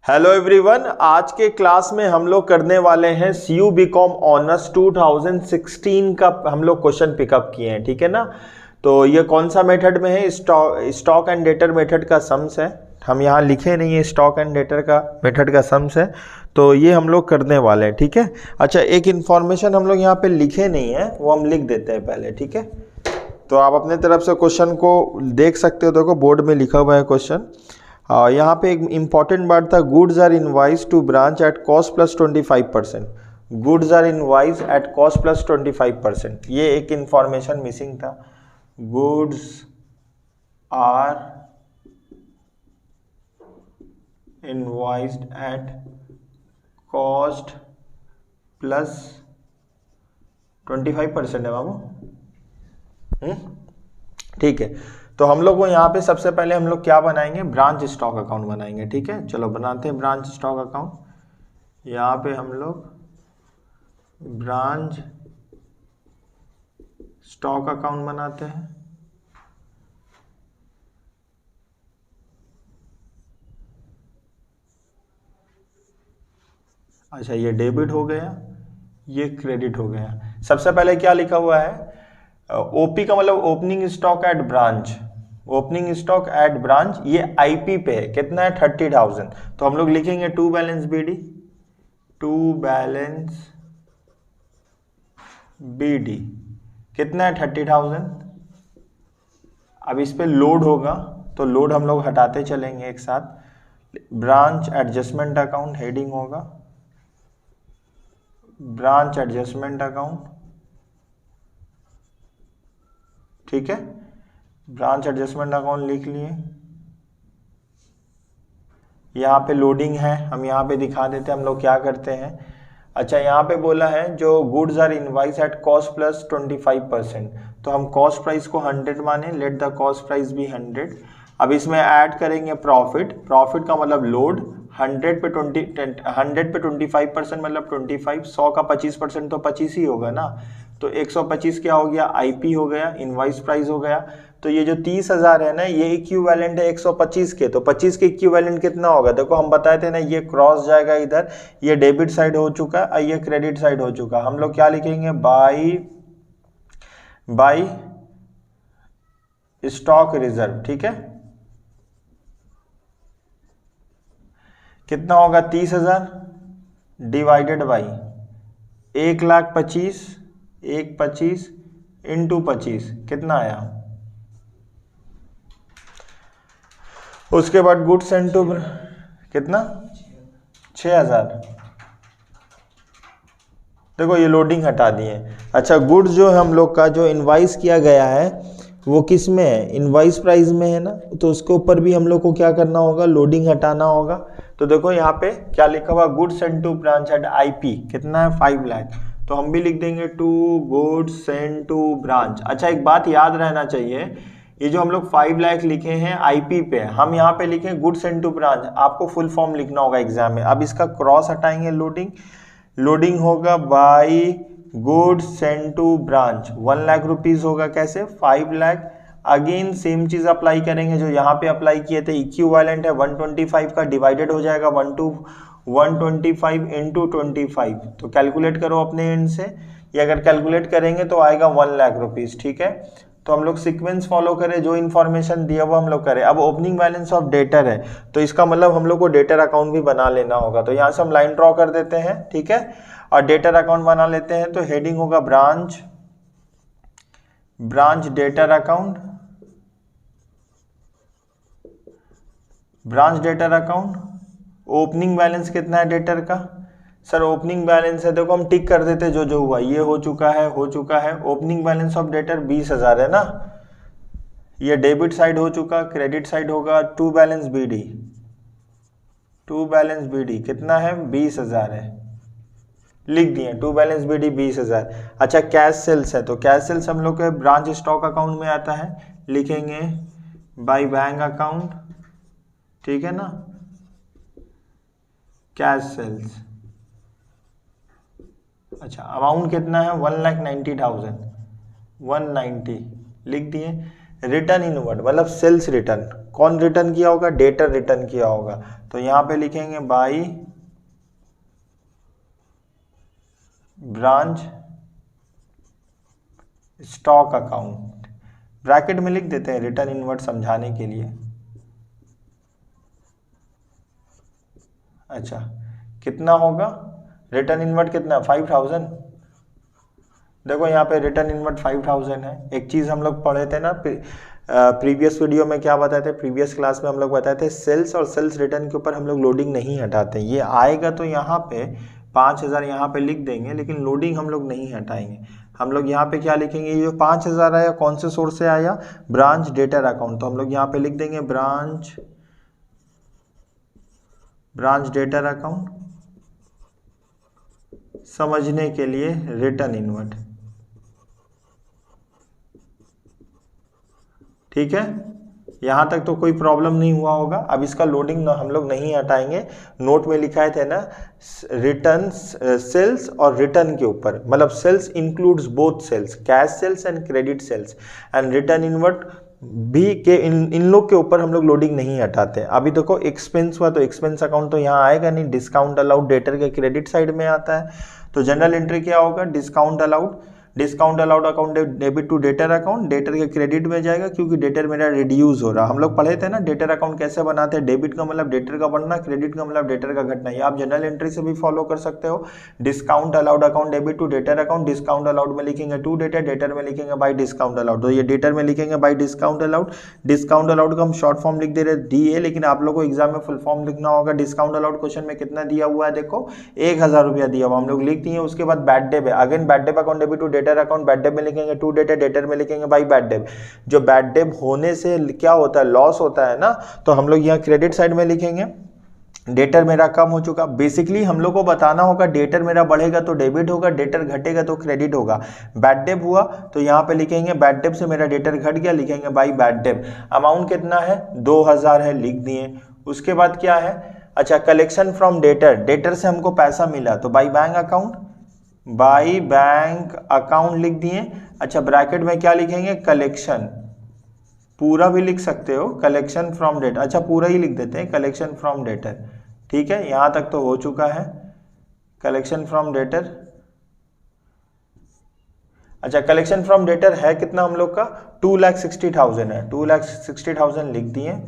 Hello everyone, आज के class में हम लोग करने वाले हैं CU BCom ऑनर्स 2016 का हम लोग क्वेश्चन पिकअप किए हैं। ठीक है ना। तो ये कौन सा मेथड में है? स्टॉक एंड डेटर मेथड का सम्स है। हम यहाँ लिखे नहीं है, स्टॉक एंड डेटर का मेथड का सम्स है। तो ये हम लोग करने वाले हैं। ठीक है। अच्छा, एक इन्फॉर्मेशन हम लोग यहाँ पे लिखे नहीं है, वो हम लिख देते हैं पहले। ठीक है। तो आप अपने तरफ से क्वेश्चन को देख सकते हो। देखो बोर्ड में लिखा हुआ है क्वेश्चन। यहाँ पे एक इम्पॉर्टेंट बात था, goods are invoice to branch at cost plus 25%। Goods are invoice at cost plus 25%। ये एक इंफॉर्मेशन मिसिंग था। Goods are invoiced at cost plus 25% है बाबू। ठीक है। तो हम लोग को यहाँ पे सबसे पहले हम लोग क्या बनाएंगे? ब्रांच स्टॉक अकाउंट बनाएंगे। ठीक है, चलो बनाते हैं ब्रांच स्टॉक अकाउंट। यहाँ पे हम लोग ब्रांच स्टॉक अकाउंट बनाते हैं। अच्छा, ये डेबिट हो गया, ये क्रेडिट हो गया। सबसे पहले क्या लिखा हुआ है? ओपी का मतलब opening stock at branch. Opening stock at branch ये आईपी पे है। कितना है? 30,000। तो हम लोग लिखेंगे to balance BD. To balance BD कितना है? 30,000। अब इस पे लोड होगा तो लोड हम लोग हटाते चलेंगे एक साथ। ब्रांच एडजस्टमेंट अकाउंट हेडिंग होगा, ब्रांच एडजस्टमेंट अकाउंट। ठीक है, ब्रांच एडजस्टमेंट अकाउंट लिख लिए। यहाँ पे लोडिंग है, हम यहाँ पे दिखा देते हैं हम लोग क्या करते हैं। अच्छा, यहाँ पे बोला है जो goods are invoice at cost plus 25%। तो हम कॉस्ट प्राइस को 100 माने, लेट द कॉस्ट प्राइस भी 100। अब इसमें ऐड करेंगे प्रॉफिट। प्रॉफिट का मतलब लोड। 100 पे 25% मतलब 25। 100 का 25% तो 25 ही होगा ना। तो 125 क्या हो गया? आईपी हो गया, इनवाइस प्राइस हो गया। तो ये जो 30,000 है ना, ये इक्विवेलेंट है 125 के। तो 25 के इक्विवेलेंट कितना होगा? देखो हम बताए थे ना, ये क्रॉस जाएगा इधर, ये डेबिट साइड हो चुका है, ये क्रेडिट साइड हो चुका। हम लोग क्या लिखेंगे? By stock reserve. ठीक है, कितना होगा? 30,000 डिवाइडेड बाई 1,25,000। 1,25,000 इंटू 25 कितना आया? उसके बाद गुड्स एंड टू कितना? 6,000। देखो ये लोडिंग हटा दिए। अच्छा, गुड्स जो है हम लोग का जो इनवाइस किया गया है वो किस में है? इनवाइस प्राइस में है ना। तो उसके ऊपर भी हम लोग को क्या करना होगा? लोडिंग हटाना होगा। तो देखो यहाँ पे क्या लिखा हुआ? Goods and to branch at IP कितना है? 5 लाख। तो हम भी लिख देंगे to goods and to branch. अच्छा, एक बात याद रहना चाहिए, ये जो हम लोग 5 लाख लिखे हैं आईपी पे, हम यहाँ पे लिखे गुड्स एंड टू ब्रांच। आपको फुल फॉर्म लिखना होगा एग्जाम में। अब इसका क्रॉस हटाएंगे, लोडिंग। लोडिंग होगा by goods send to branch. 1 lakh rupees होगा। कैसे? 5 लाख। अगेन सेम चीज अप्लाई करेंगे जो यहाँ पे अप्लाई किए थे। इक्विवेलेंट है 125 का, डिवाइडेड हो जाएगा 125 इंटू 25। तो कैलकुलेट करो अपने एंड से। ये अगर कैलकुलेट करेंगे तो आएगा 1 लाख रुपीज। ठीक है, तो हम लोग सीक्वेंस फॉलो करें, जो इन्फॉर्मेशन दिया वो हम लोग करें। अब ओपनिंग बैलेंस ऑफ डेटर है, तो इसका मतलब हम लोग को डेटर अकाउंट भी बना लेना होगा। तो यहाँ से हम लाइन ड्रॉ कर देते हैं। ठीक है, और डेटर अकाउंट बना लेते हैं। तो हेडिंग होगा branch debtor account. Branch debtor account. Opening balance कितना है डेटर का? सर ओपनिंग बैलेंस है, देखो हम टिक कर देते जो जो हुआ। ये हो चुका है, हो चुका है। ओपनिंग बैलेंस ऑफ डेटर 20,000 है ना। ये डेबिट साइड हो चुका, क्रेडिट साइड होगा। To balance BD. To balance BD कितना है? 20,000 है, लिख दिए। To balance BD 20,000। अच्छा, कैश सेल्स है, तो कैश सेल्स हम लोग के ब्रांच स्टॉक अकाउंट में आता है। लिखेंगे बाय बैंक अकाउंट। ठीक है ना, कैश सेल्स। अच्छा, अमाउंट कितना है? 1,90,000। 190 लिख दिए। रिटर्न इनवर्ड मतलब सेल्स रिटर्न, कौन रिटर्न किया होगा, डेटर रिटर्न किया होगा। तो यहां पे लिखेंगे by branch stock account, bracket में लिख देते हैं रिटर्न इनवर्ड समझाने के लिए। अच्छा कितना होगा रिटर्न इनवर्ड, कितना 5000। देखो यहाँ पे रिटर्न इनवर्ड 5000 है। एक चीज हम लोग पढ़े थे ना प्रीवियस वीडियो में, क्या बताए थे, प्रीवियस क्लास में हम लोग बताए थे सेल्स और सेल्स रिटर्न के ऊपर हम लोग लोडिंग नहीं हटाते। ये आएगा तो यहाँ पे 5000 यहाँ पे लिख देंगे, लेकिन लोडिंग हम लोग नहीं हटाएंगे। हम लोग यहाँ पे क्या लिखेंगे, ये जो 5000 आया कौन से सोर्स से आया, ब्रांच डेटर अकाउंट। तो हम लोग यहाँ पे लिख देंगे ब्रांच डेटर अकाउंट, समझने के लिए रिटर्न इनवर्ड। ठीक है, यहां तक तो कोई प्रॉब्लम नहीं हुआ होगा। अब इसका लोडिंग हम लोग नहीं हटाएंगे। नोट में लिखा है थे ना रिटर्न सेल्स और रिटर्न के ऊपर, मतलब sales includes both sales, cash sales and credit sales, and return inward भी के इन लोग के ऊपर हम लोग लोडिंग नहीं हटाते। अभी देखो एक्सपेंस हुआ तो एक्सपेंस अकाउंट तो यहाँ आएगा नहीं, डिस्काउंट अलाउड डेटर के क्रेडिट साइड में आता है। तो जनरल एंट्री क्या होगा, discount allowed account debit to debtor account, debtor के क्रेडिट में जाएगा क्योंकि डेटर मेरा रिड्यूस हो रहा। हम लोग पढ़े थे ना डेटर अकाउंट कैसे बनाते हैं, डेबिट का मतलब डेटर का बढ़ना, क्रेडिट का मतलब डेटर का घटना। ये आप जनरल एंट्री से भी फॉलो कर सकते हो। Discount allowed account debit to debtor account, discount allowed में लिखेंगे टू डेटर, डेटर में लिखेंगे बाई डिस्काउंट अलाउड। तो ये डेटर में लिखेंगे by discount allowed. Discount allowed का हम शॉर्ट फॉर्म लिख दे रहे DA, लेकिन आप लोग को एग्जाम में फुल फॉर्म लिखना होगा। डिस्काउंट अलाउड क्वेश्चन में कितना दिया हुआ है, देखो 1000 रुपया दिया हुआ, हम लोग लिख दिए। उसके बाद बैड डेब है, again bad debt account debit to debtor account, bad debt में लिखेंगे टू डेटर, डेटर में लिखेंगे बाई बैड डेब। जो बैड डेब होने से क्या होता है, लॉस होता है ना, तो हम लोग यहाँ क्रेडिट साइड में लिखेंगे डेटर मेरा कम हो चुका। बेसिकली हम लोग को बताना होगा डेटर मेरा बढ़ेगा तो डेबिट होगा, डेटर घटेगा तो क्रेडिट होगा। बैड डेब हुआ तो यहाँ पे लिखेंगे बैड डेब से मेरा डेटर घट गया, लिखेंगे बाई बैड डेब। अमाउंट कितना है 2000 है, लिख दिए। उसके बाद क्या है, अच्छा कलेक्शन फ्रॉम डेटर, डेटर से हमको पैसा मिला तो by bank account, by bank account लिख दिए। अच्छा ब्रैकेट में क्या लिखेंगे, कलेक्शन, पूरा भी लिख सकते हो, कलेक्शन फ्रॉम डेटर। अच्छा पूरा ही लिख देते हैं, कलेक्शन फ्रॉम डेटर। ठीक है, यहां तक तो हो चुका है, कलेक्शन फ्रॉम डेटर। अच्छा कलेक्शन फ्रॉम डेटर है कितना हम लोग का, 2,60,000 है, 2,60,000 लिख दिए।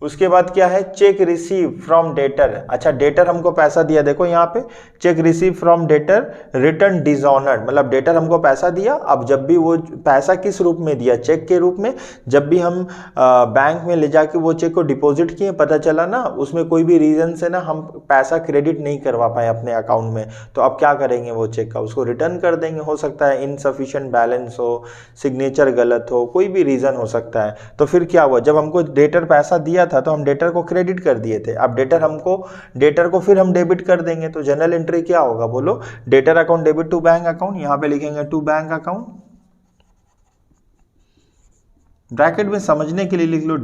उसके बाद क्या है, चेक रिसीव फ्रॉम डेटर। अच्छा डेटर हमको पैसा दिया, देखो यहाँ पे check receive from debtor return dishonoured, मतलब डेटर हमको पैसा दिया। अब जब भी वो पैसा किस रूप में दिया, चेक के रूप में। जब भी हम बैंक में ले जाके वो चेक को डिपॉजिट किए, पता चला ना उसमें कोई भी रीजन से ना हम पैसा क्रेडिट नहीं करवा पाए अपने अकाउंट में, तो अब क्या करेंगे, वो चेक का उसको रिटर्न कर देंगे। हो सकता है इनसफिशिएंट बैलेंस हो, सिग्नेचर गलत हो, कोई भी रीजन हो सकता है। तो फिर क्या हुआ, जब हमको डेटर पैसा दिया था तो हम डेटर को क्रेडिट कर दिए थे। अब डेटर को फिर हम डेबिट कर देंगे। तो जनरल एंट्री क्या होगा, बोलो, debtor account debit to bank account, यहां पे लिखेंगे टू बैंक अकाउंट, ब्रैकेट में समझने के लिए लिख लो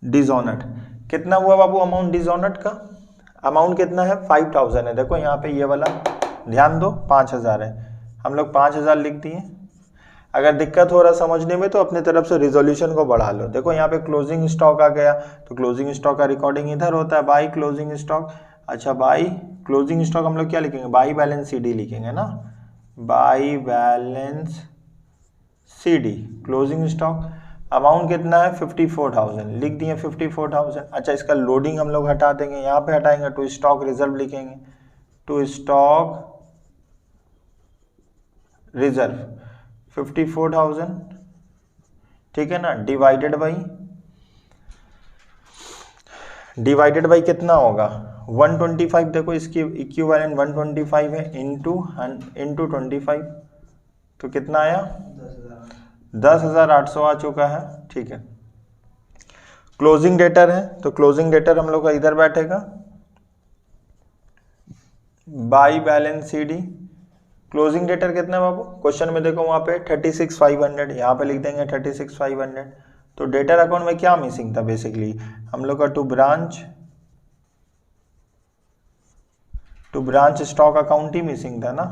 डिसऑनर्ड। कितना हुआ बाबू अमाउंट डिसऑनर्ड का, अमाउंट कितना है 5000 है। देखो यहाँ पे ये वाला ध्यान दो 5000 है, हम लोग 5000 लिख दिए। अगर दिक्कत हो रहा समझने में तो अपने तरफ से रिजोल्यूशन को बढ़ा लो। देखो यहाँ पे क्लोजिंग स्टॉक आ गया, तो क्लोजिंग स्टॉक का रिकॉर्डिंग इधर होता है, बाई क्लोजिंग स्टॉक। अच्छा बाई क्लोजिंग स्टॉक हम लोग क्या लिखेंगे, बाई बैलेंस CD लिखेंगे ना, by balance CD closing stock. Amount कितना है 54,000, लिख दिए 54,000। अच्छा इसका लोडिंग हम लोग हटा देंगे, यहाँ पे हटाएंगे टू स्टॉक रिजर्व लिखेंगे, टू स्टॉक रिजर्व 54,000, ठीक है ना, डिवाइडेड बाई कितना होगा 125। देखो इसकी इक्विवेलेंट 125 है, इंटू 25, तो कितना आया 10,800 आ चुका है। ठीक है, क्लोजिंग डेटर है तो क्लोजिंग डेटर हम लोग का इधर बैठेगा, by balance CD। Closing debtor कितना है बाबू, क्वेश्चन में देखो वहां पे 36,500, यहाँ पे लिख देंगे 36,500। तो डेटर अकाउंट में क्या मिसिंग था, बेसिकली हम लोग का टू ब्रांच स्टॉक अकाउंट ही मिसिंग था ना,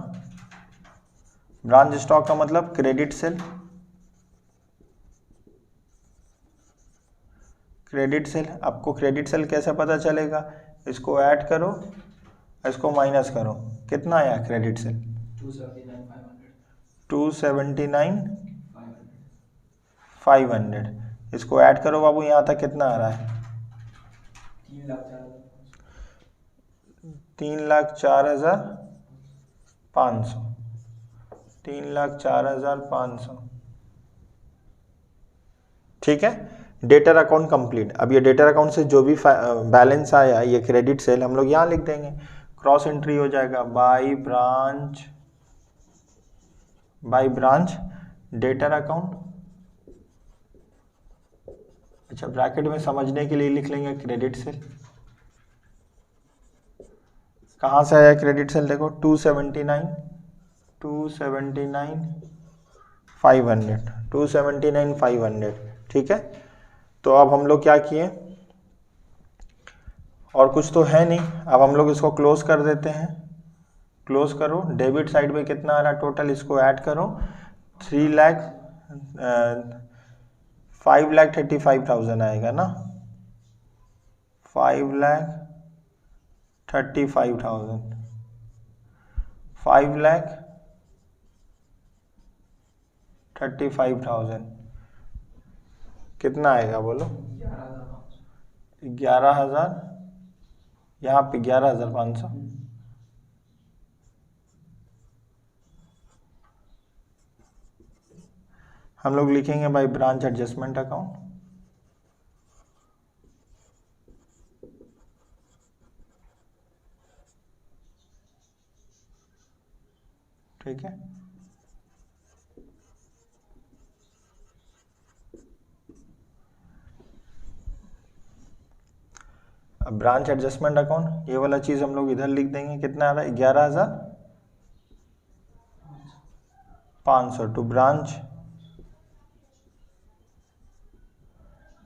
ब्रांच स्टॉक का मतलब क्रेडिट सेल, क्रेडिट सेल। आपको क्रेडिट सेल कैसे पता चलेगा, इसको ऐड करो, इसको माइनस करो, कितना आया क्रेडिट सेल 279,500। इसको ऐड करो बाबू, यहाँ तक कितना आ रहा है 3,04,500, 3,04,500। ठीक है, डेटर अकाउंट कंप्लीट। अब ये डेटर अकाउंट से जो भी बैलेंस आया ये क्रेडिट सेल हम लोग यहाँ लिख देंगे, क्रॉस एंट्री हो जाएगा बाय ब्रांच डेटर अकाउंट। अच्छा, ब्रैकेट में समझने के लिए लिख लेंगे क्रेडिट सेल। कहाँ से आया क्रेडिट सेल, देखो 279,500। ठीक है, तो अब हम लोग क्या किए, और कुछ तो है नहीं, अब हम लोग इसको क्लोज कर देते हैं। क्लोज करो, डेबिट साइड पे कितना आ रहा है टोटल, इसको ऐड करो, 5,35,000 आएगा ना, 5,35,000, 5,35,000 कितना आएगा बोलो, 11,000, यहाँ पे 11,500। हम लोग लिखेंगे बाय ब्रांच एडजस्टमेंट अकाउंट। ठीक है, अब ब्रांच एडजस्टमेंट अकाउंट ये वाला चीज हम लोग इधर लिख देंगे, कितना आ रहा है 11,500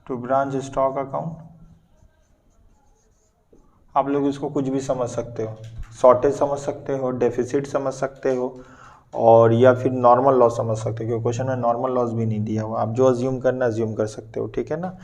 टू ब्रांच स्टॉक अकाउंट। आप लोग इसको कुछ भी समझ सकते हो, शॉर्टेज समझ सकते हो, डेफिसिट समझ सकते हो, और या फिर नॉर्मल लॉस समझ सकते हो, क्योंकि क्वेश्चन में नॉर्मल लॉस भी नहीं दिया हुआ, आप जो अज्यूम करना अज्यूम कर सकते हो। ठीक है ना।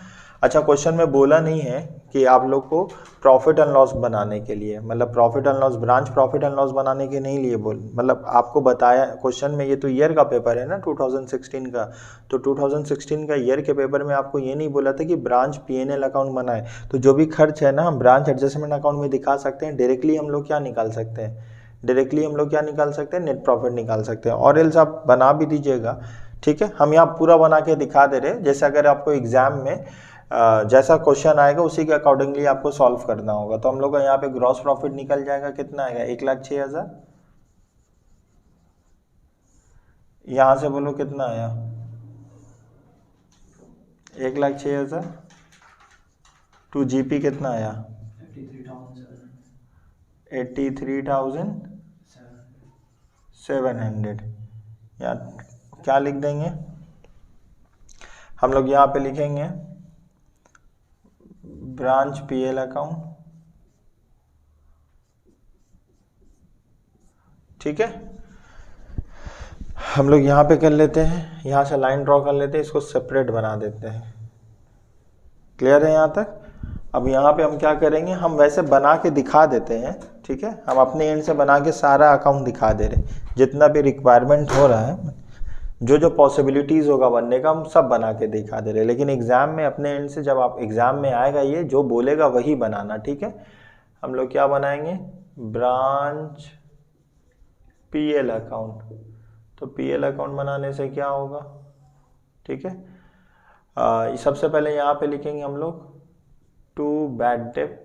अच्छा, क्वेश्चन में बोला नहीं है कि आप लोग को प्रॉफिट एंड लॉस बनाने के लिए, मतलब profit and loss, branch profit and loss बनाने के नहीं लिए बोल, मतलब आपको बताया क्वेश्चन में, ये तो ईयर का पेपर है ना 2016 का, तो 2016 का ईयर के पेपर में आपको ये नहीं बोला था कि ब्रांच P&L अकाउंट बनाए, तो जो भी खर्च है ना हम ब्रांच एडजस्टमेंट अकाउंट में दिखा सकते हैं। डायरेक्टली हम लोग क्या निकाल सकते हैं, डायरेक्टली हम लोग क्या निकाल सकते हैं, नेट प्रॉफिट निकाल सकते हैं, और एल्स आप बना भी दीजिएगा। ठीक है, हम यहाँ पूरा बना के दिखा दे रहे हैं, जैसे अगर आपको एग्जाम में जैसा क्वेश्चन आएगा उसी के अकॉर्डिंगली आपको सॉल्व करना होगा। तो हम लोग का यहाँ पे ग्रॉस प्रॉफिट निकल जाएगा, कितना आएगा 1,06,000, यहाँ से बोलो कितना आया 1,06,000, टू जीपी कितना आया 83,700। या क्या लिख देंगे हम लोग, यहाँ पे लिखेंगे ब्रांच PL अकाउंट। ठीक है, हम लोग यहाँ पे कर लेते हैं, यहाँ से लाइन ड्रॉ कर लेते हैं, इसको सेपरेट बना देते हैं। क्लियर है यहाँ तक। अब यहाँ पे हम क्या करेंगे, हम वैसे बना के दिखा देते हैं। ठीक है, हम अपने एंड से बना के सारा अकाउंट दिखा दे रहे हैं, जितना भी रिक्वायरमेंट हो रहा है, जो जो पॉसिबिलिटीज़ होगा बनने का हम सब बना के दिखा दे रहे हैं। लेकिन एग्ज़ाम में अपने एंड से जब आप एग्ज़ाम में आएगा ये जो बोलेगा वही बनाना। ठीक है, हम लोग क्या बनाएंगे, ब्रांच PL अकाउंट। तो PL अकाउंट बनाने से क्या होगा, ठीक है, सबसे पहले यहाँ पे लिखेंगे हम लोग to bad debt.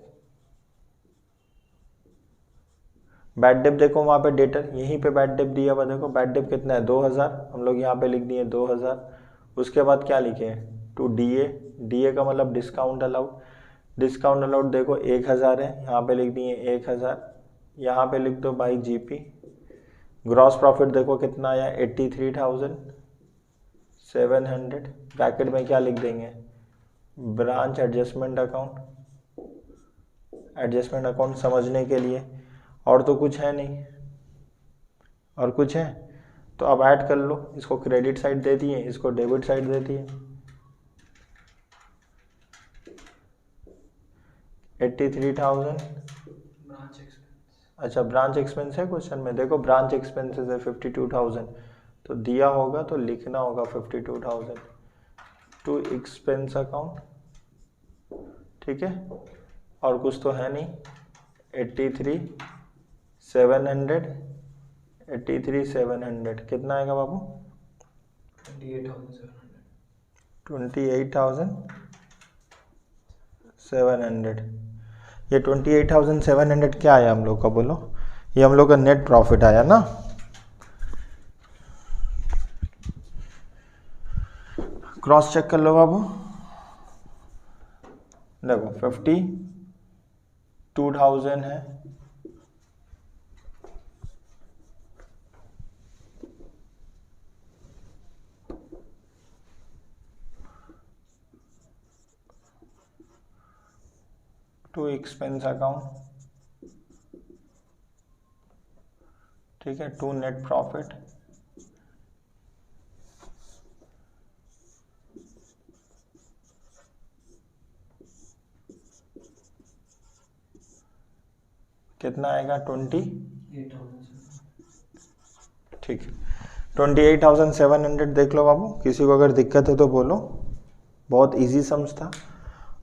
Bad debt देखो वहाँ पे डेटर यहीं पे बैड डेप दिया हुआ, देखो बैड डेप कितना है 2,000, हम लोग यहाँ पे लिख दिए 2,000। उसके बाद क्या लिखे, टू DA, DA का मतलब डिस्काउंट अलाउड, डिस्काउंट अलाउड देखो 1,000 है, यहाँ पे लिख दिए 1,000, यहाँ पे लिख दो बाई GP। ग्रॉस प्रॉफिट देखो कितना आया 83,700, ब्रैकेट में क्या लिख देंगे, branch adjustment account. Adjustment account समझने के लिए और तो कुछ है नहीं, और कुछ है तो अब ऐड कर लो, इसको क्रेडिट साइड दे दिए, इसको डेबिट साइड दे दिए। 83,000। अच्छा ब्रांच एक्सपेंस है क्वेश्चन में, देखो ब्रांच एक्सपेंसेस है 52,000, तो दिया होगा तो लिखना होगा 52,000 टू एक्सपेंस अकाउंट, ठीक है। और कुछ तो है नहीं। 83,700, 83,700 कितना आएगा बाबू? 28,700। ये 28,700 क्या आया हम लोग का, बोलो? ये हम लोग का नेट प्रॉफिट आया ना। क्रॉस चेक कर लो बाबू, देखो 52,000 है, टू एक्सपेंस अकाउंट, ठीक है, टू नेट प्रॉफिट, कितना आएगा? 28,000, ठीक है। 28,700 देख लो बाबू, किसी को अगर दिक्कत है तो बोलो। बहुत इजी सम्स था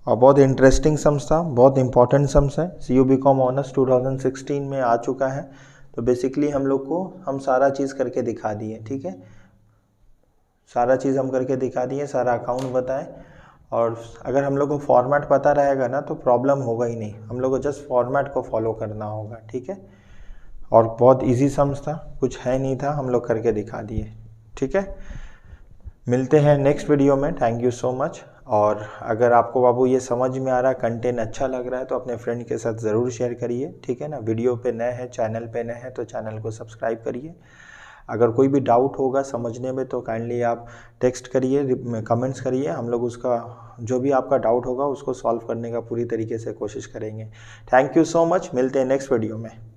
और बहुत इंटरेस्टिंग सम्स था, बहुत इंपॉर्टेंट सम्स है। CU/BCom ऑनर्स 2016 में आ चुका है। तो बेसिकली हम लोग को हम सारा चीज़ करके दिखा दिए, ठीक है, सारा चीज़ हम करके दिखा दिए, सारा अकाउंट बताएं। और अगर हम लोग को फॉर्मेट पता रहेगा ना तो प्रॉब्लम होगा ही नहीं, हम लोग को जस्ट फॉर्मेट को फॉलो करना होगा, ठीक है। और बहुत इजी सम्स था, कुछ है नहीं था, हम लोग करके दिखा दिए, ठीक है। मिलते हैं नेक्स्ट वीडियो में। Thank you so much. और अगर आपको बाबू ये समझ में आ रहा है, कंटेंट अच्छा लग रहा है, तो अपने फ्रेंड के साथ ज़रूर शेयर करिए, ठीक है ना। वीडियो पे नए हैं, चैनल पे नए हैं तो चैनल को सब्सक्राइब करिए। अगर कोई भी डाउट होगा समझने में तो काइंडली आप टेक्स्ट करिए, कमेंट्स करिए, हम लोग उसका जो भी आपका डाउट होगा उसको सॉल्व करने का पूरी तरीके से कोशिश करेंगे। थैंक यू सो मच, मिलते हैं नेक्स्ट वीडियो में।